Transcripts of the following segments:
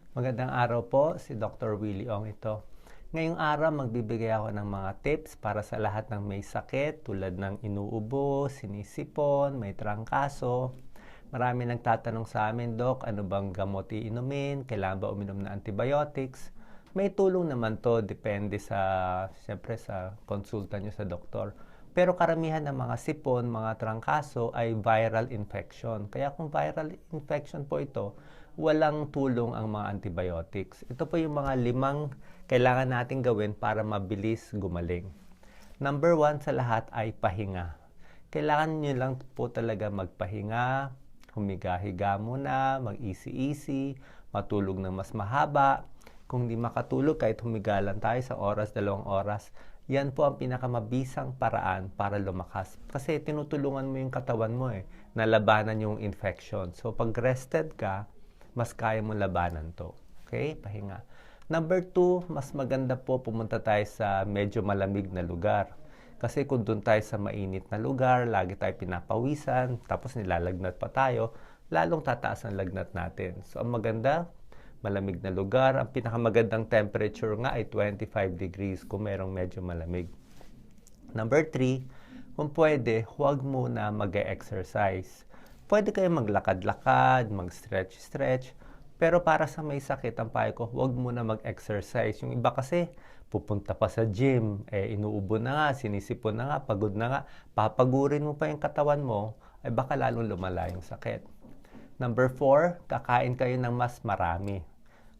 Magandang araw po, si Dr. Willie Ong ito. Ngayong araw magbibigay ako ng mga tips para sa lahat ng may sakit tulad ng inuubo, sinisipon, may trangkaso. Marami nagtatanong sa amin, Dok, ano bang gamot iinumin? Kailangan ba uminom ng antibiotics? May tulong naman to, depende siyempre sa konsulta nyo sa doktor. Pero karamihan ng mga sipon, mga trangkaso ay viral infection. Kaya kung viral infection po ito, walang tulong ang mga antibiotics. Ito po yung mga 5 kailangan natin gawin para mabilis gumaling. Number 1 sa lahat ay pahinga. Kailangan nyo lang po talaga magpahinga, humiga-higa muna, mag-easy-easy, matulog ng mas mahaba. Kung di makatulog, kahit humiga lang tayo sa oras, 2 oras, yan po ang pinakamabisang paraan para lumakas. Kasi tinutulungan mo yung katawan mo na labanan yung infection. So pag rested ka, mas kaya mo labanan to. Okay? Pahinga. Number 2, mas maganda po pumunta tayo sa medyo malamig na lugar. Kasi kung doon tayo sa mainit na lugar, lagi tayo pinapawisan, tapos nilalagnat pa tayo, lalong tataas ang lagnat natin. So ang maganda, malamig na lugar. Ang pinakamagandang temperature nga ay 25 degrees kung merong medyo malamig. Number 3, kung pwede, huwag muna mag-exercise. Pwede kayo maglakad-lakad, mag-stretch-stretch, pero para sa may sakit, ang payo ko, huwag muna mag-exercise. Yung iba kasi, pupunta pa sa gym, inuubo na nga, sinisipon na nga, pagod na nga, papagurin mo pa yung katawan mo, ay baka lalong lumala yung sakit. Number 4, kakain kayo ng mas marami.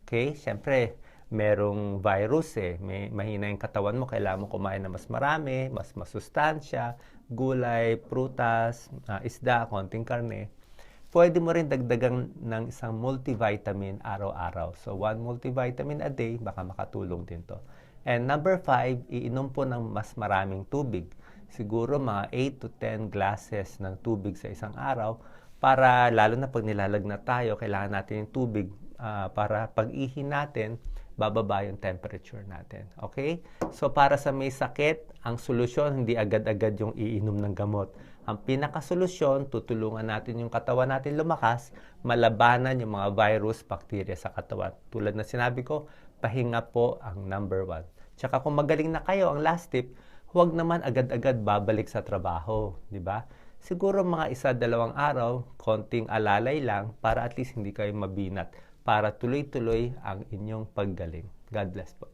Okay? Siyempre, merong virus may mahina yung katawan mo, kailangan mo kumain ng mas marami, mas masustansya, gulay, prutas, isda, konting karne. Pwede mo rin dagdagan ng isang multivitamin araw-araw. So, 1 multivitamin a day, baka makatulong din to. And number 5, iinom po ng mas maraming tubig. Siguro mga 8 to 10 glasses ng tubig sa isang araw para lalo na pag nilalagnat tayo, kailangan natin yung tubig para pag-ihi natin, bababa yung temperature natin. Okay? So, para sa may sakit, ang solusyon, hindi agad-agad yung iinom ng gamot. Ang pinakasolusyon, tutulungan natin yung katawan natin lumakas, malabanan yung mga virus, bacteria sa katawan. Tulad na sinabi ko, pahinga po ang number 1. Tsaka kung magaling na kayo, ang last tip, huwag naman agad-agad babalik sa trabaho. Di ba? Siguro mga 1-2 araw, konting alalay lang para at least hindi kayo mabinat para tuloy-tuloy ang inyong paggaling. God bless po.